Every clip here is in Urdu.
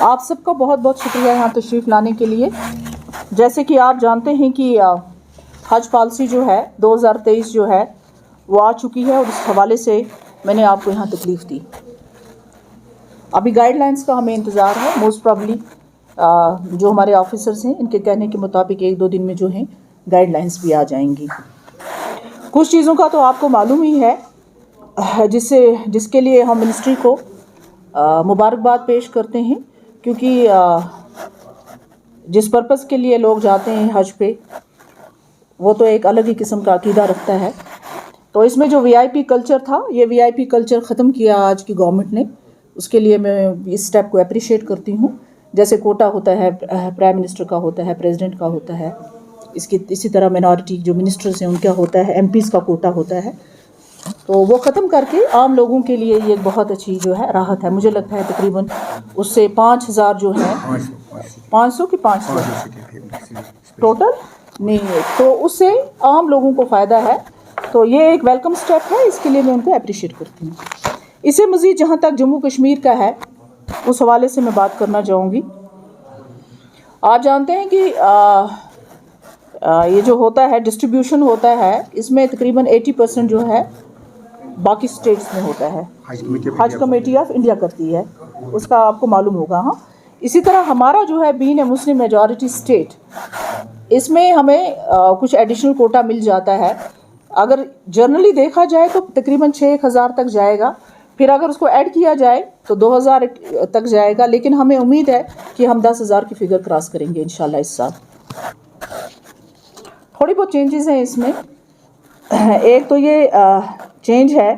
آپ سب کا بہت بہت شکریہ یہاں تشریف لانے کے لیے. جیسے کہ آپ جانتے ہیں کہ حج پالیسی جو ہے 2023 جو ہے وہ آ چکی ہے، اور اس حوالے سے میں نے آپ کو یہاں تکلیف دی. ابھی گائیڈ لائنس کا ہمیں انتظار ہے. موسٹ پرابلی جو ہمارے آفیسرز ہیں ان کے کہنے کے مطابق 1-2 دن میں جو ہیں گائیڈ لائنس بھی آ جائیں گی. کچھ چیزوں کا تو آپ کو معلوم ہی ہے جس کے لیے ہم منسٹری کو مبارکباد پیش کرتے ہیں، کیونکہ جس پرپس کے لیے لوگ جاتے ہیں حج پہ وہ تو ایک الگ ہی قسم کا عقیدہ رکھتا ہے. تو اس میں جو VIP کلچر تھا، یہ VIP کلچر ختم کیا آج کی گورنمنٹ نے. اس کے لیے میں اس سٹیپ کو اپریشیٹ کرتی ہوں. جیسے کوٹا ہوتا ہے، پرائم منسٹر کا ہوتا ہے، پریزیڈنٹ کا ہوتا ہے، اسی طرح منارٹی جو منسٹرز ہیں ان کا ہوتا ہے، MPs کا کوٹا ہوتا ہے. تو وہ ختم کر کے عام لوگوں کے لیے یہ ایک بہت اچھی جو ہے راحت ہے. مجھے لگتا ہے تقریباً اس سے 5,000 جو ہیں 500 کی 500 ٹوٹل نہیں ہے، تو اس سے عام لوگوں کو فائدہ ہے. تو یہ ایک ویلکم سٹیپ ہے، اس کے لیے میں ان کو اپریشیٹ کرتی ہوں. اسے مزید جہاں تک جموں کشمیر کا ہے اس حوالے سے میں بات کرنا چاہوں گی. آپ جانتے ہیں کہ یہ جو ہوتا ہے ڈسٹریبیوشن ہوتا ہے، اس میں تقریباً 80% جو ہے باقی سٹیٹس میں ہوتا ہے، حج کمیٹی آف انڈیا کرتی ہے، اس کا آپ کو معلوم ہوگا. ہاں، اسی طرح ہمارا جو ہے بین اے مسلم میجورٹی اسٹیٹ، اس میں ہمیں کچھ ایڈیشنل کوٹا مل جاتا ہے. اگر جنرلی دیکھا جائے تو تقریباً 6,000 تک جائے گا، پھر اگر اس کو ایڈ کیا جائے تو 2,000 تک جائے گا. لیکن ہمیں امید ہے کہ ہم 10,000 کی فگر کراس کریں گے انشاءاللہ اس سال. تھوڑی بہت چینجز ہیں اس میں. ایک تو یہ چینج ہے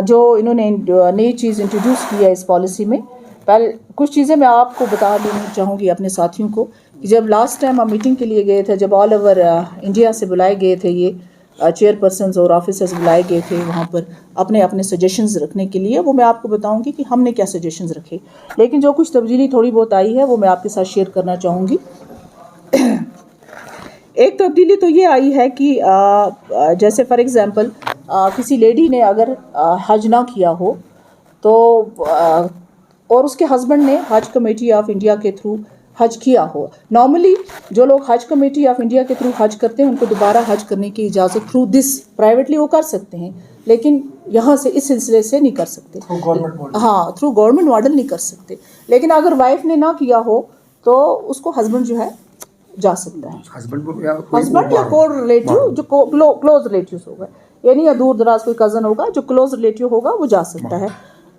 جو انہوں نے نئی چیز انٹروڈیوس کی ہے اس پالیسی میں. پہلے کچھ چیزیں میں آپ کو بتا دینی چاہوں گی اپنے ساتھیوں کو، کہ جب لاسٹ ٹائم ہم میٹنگ کے لیے گئے تھے، جب آل اوور انڈیا سے بلائے گئے تھے، یہ چیئر پرسنز اور آفیسرز بلائے گئے تھے وہاں پر اپنے سجیشنز رکھنے کے لیے، وہ میں آپ کو بتاؤں گی کہ ہم نے کیا سجیشنز رکھے. لیکن جو کچھ تبدیلی تھوڑی بہت آئی ہے وہ میں آپ کے ساتھ شیئر کرنا چاہوں گی. ایک تبدیلی تو یہ آئی ہے کہ جیسے فار ایگزامپل کسی لیڈی نے اگر حج نہ کیا ہو تو اور اس کے ہسبینڈ نے حج کمیٹی آف انڈیا کے تھرو حج کیا ہو. نارملی جو لوگ حج کمیٹی آف انڈیا کے تھرو حج کرتے ہیں ان کو دوبارہ حج کرنے کی اجازت تھرو دس پرائیویٹلی وہ کر سکتے ہیں، لیکن یہاں سے اس سلسلے سے نہیں کر سکتے. ہاں، تھرو گورنمنٹ ماڈل نہیں کر سکتے. لیکن اگر وائف نے نہ کیا ہو تو اس کو ہسبینڈ جو ہے جا سکتا ہے. ہسبینڈ یا کو ریلیٹیو جو کلوز ریلیٹیوز ہوگا، یعنی یا دور دراز کوئی کزن ہوگا جو کلوز ریلیٹیو ہوگا وہ جا سکتا ہے.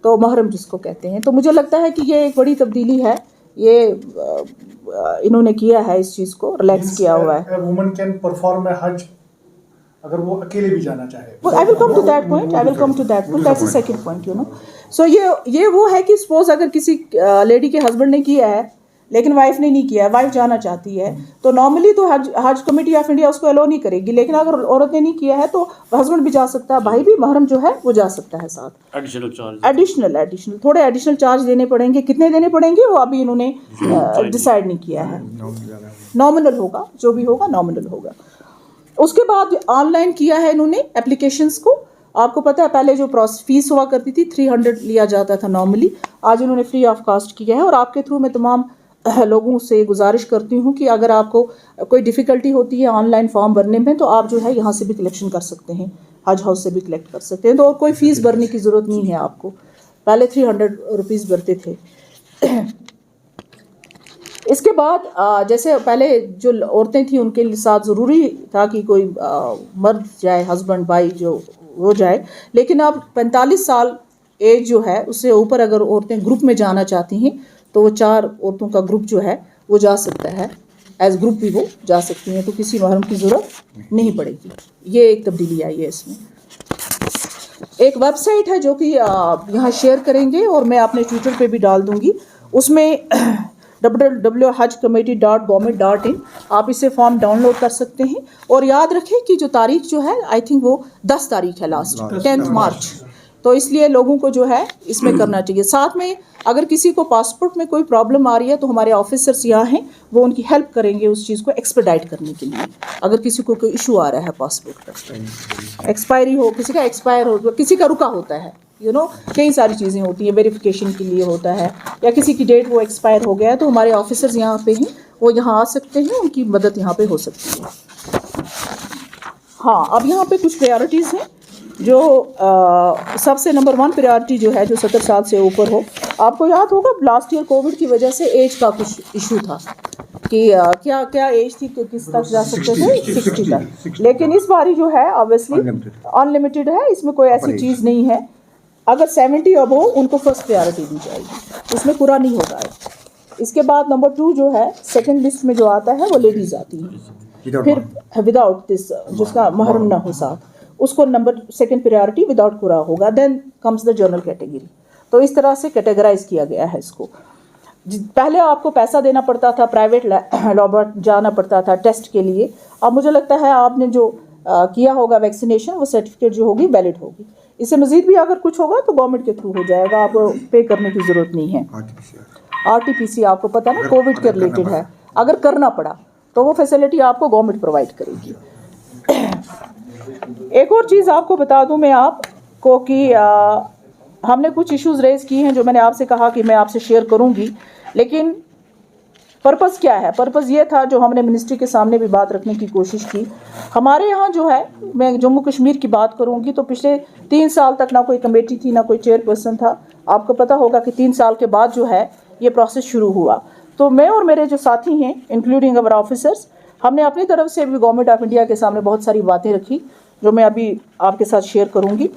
تو محرم جس کو کہتے ہیں. تو مجھے لگتا ہے کہ یہ ایک بڑی تبدیلی ہے. یہ انہوں نے کیا ہے، اس چیز کو ریلیکس کیا ہوا ہے. وومن کین پرفارم اے حج اگر وہ اکیلے بھی جانا چاہے. I will come to that point. That's the second point, you know. So یہ وہ ہے کہ سپوز اگر کسی لیڈی کے ہسبینڈ نے کیا ہے لیکن وائف نے نہیں کیا ہے، وائف جانا چاہتی ہے، تو نارملی تو حج کمیٹی آف انڈیا اس کو الاؤ نہیں کرے گی. لیکن اگر عورت نے نہیں کیا ہے تو ہسبینڈ بھی جا سکتا ہے، بھائی بھی، محرم جو ہے وہ جا سکتا ہے ساتھ. ایڈیشنل تھوڑے ایڈیشنل چارج دینے پڑیں گے. کتنے دینے پڑیں گے وہ ابھی انہوں نے ڈیسائیڈ نہیں کیا ہے. نامنل ہوگا، جو بھی ہوگا نامنل ہوگا. اس کے بعد آن لائن کیا ہے انہوں نے اپلیکیشنز کو. آپ کو پتہ ہے پہلے جو فیس ہوا کرتی تھی 300 لیا جاتا تھا نارملی، آج انہوں نے فری آف کاسٹ کیا ہے. اور آپ کے تھرو میں تمام لوگوں سے گزارش کرتی ہوں کہ اگر آپ کو کوئی ڈیفیکلٹی ہوتی ہے آن لائن فارم بھرنے میں تو آپ جو ہے یہاں سے بھی کلیکشن کر سکتے ہیں، حج ہاؤس سے بھی کلیکٹ کر سکتے ہیں. تو اور کوئی فیس بھرنے کی ضرورت نہیں ہے آپ کو. پہلے 300 روپیز بھرتے تھے. اس کے بعد جیسے پہلے جو عورتیں تھیں ان کے ساتھ ضروری تھا کہ کوئی مرد جائے، ہسبینڈ بھائی جو وہ جائے. لیکن اب 45 سال ایج جو ہے اس سے اوپر اگر عورتیں گروپ میں جانا چاہتی ہیں تو وہ 4 عورتوں کا گروپ جو ہے وہ جا سکتا ہے. ایز گروپ بھی وہ جا سکتی ہیں، تو کسی محرم کی ضرورت نہیں پڑے گی. یہ ایک تبدیلی آئی ہے اس میں. ایک ویب سائٹ ہے جو کہ یہاں شیئر کریں گے اور میں اپنے ٹویٹر پہ بھی ڈال دوں گی. اس میں www.hajcommittee.government.in آپ اسے فارم ڈاؤن لوڈ کر سکتے ہیں. اور یاد رکھیں کہ جو تاریخ جو ہے آئی تھنک وہ 10 تاریخ ہے، لاسٹ 10 مارچ. تو اس لیے لوگوں کو جو ہے اس میں کرنا چاہیے. ساتھ میں اگر کسی کو پاسپورٹ میں کوئی پرابلم آ رہی ہے تو ہمارے آفیسرس یہاں ہیں, وہ ان کی ہیلپ کریں گے اس چیز کو ایکسپیڈائٹ کرنے کے لیے. اگر کسی کو کوئی ایشو آ رہا ہے پاسپورٹ کا, ایکسپائری ہو, کسی کا ایکسپائر ہو, کسی کا رکا ہوتا ہے, کئی ساری چیزیں ہوتی ہیں, ویریفیکیشن کے لیے ہوتا ہے, یا کسی کی ڈیٹ وہ ایکسپائر ہو گیا ہے, تو ہمارے آفیسرز یہاں پہ ہیں, وہ یہاں آ سکتے ہیں, ان کی مدد یہاں پہ ہو سکتی ہے. ہاں, اب یہاں پہ کچھ پریارٹیز ہیں جو سب سے نمبر 1 پریارٹی جو ہے جو 70 سال سے اوپر ہو. آپ کو یاد ہوگا لاسٹ ایئر کووڈ کی وجہ سے ایج کا کچھ ایشو تھا کہ کیا ایج تھی کہ کس تک جا سکتے تھے, 60 تک. لیکن اس باری جو ہے آبویسلی ان لمیٹڈ ہے, اس میں کوئی ایسی چیز نہیں ہے. اگر 70 اب ہو ان کو فرسٹ پریارٹی دی جائے گی, اس میں پورا نہیں ہوگا. اس کے بعد نمبر 2 جو ہے سیکنڈ لسٹ میں جو آتا ہے وہ لیڈیز آتی ہیں. پھر وداؤٹ دس, جس کا محرم نہ ہو ساتھ, اس کو نمبر 2 پریارٹی وداؤٹ پورا ہوگا. Then comes the general category. تو اس طرح سے کیٹیگرائز کیا گیا ہے اس کو. پہلے آپ کو پیسہ دینا پڑتا تھا, پرائیویٹ لیبارٹری جانا پڑتا تھا ٹیسٹ کے لیے. اب مجھے لگتا ہے آپ نے جو کیا ہوگا ویکسینیشن, وہ سرٹیفکیٹ جو ہوگی ویلڈ ہوگی. اس سے مزید بھی اگر کچھ ہوگا تو گورنمنٹ کے تھرو ہو جائے گا, آپ کو پے کرنے کی ضرورت نہیں ہے. RT-PCR آپ کو پتہ نا کووڈ کے ریلیٹڈ ہے, اگر کرنا پڑا تو وہ فیسلٹی آپ کو گورنمنٹ پرووائڈ کرے گی. ایک اور چیز آپ کو بتا دوں میں آپ کو کہ ہم نے کچھ ایشوز ریز کی ہیں جو میں نے آپ سے کہا کہ میں آپ سے شیئر کروں گی. لیکن پرپز کیا ہے؟ پرپز یہ تھا جو ہم نے منسٹری کے سامنے بھی بات رکھنے کی کوشش کی. ہمارے یہاں جو ہے, میں جموں کشمیر کی بات کروں گی تو پچھلے 3 سال تک نہ کوئی کمیٹی تھی, نہ کوئی چیئر پرسن تھا. آپ کو پتہ ہوگا کہ 3 سال کے بعد جو ہے یہ پروسیس شروع ہوا. تو میں اور میرے جو ساتھی ہیں انکلوڈنگ اور آفیسرس, ہم نے اپنی طرف سے بھی گورنمنٹ آف انڈیا کے سامنے بہت ساری باتیں رکھی جو میں ابھی آپ کے ساتھ شیئر کروں گی.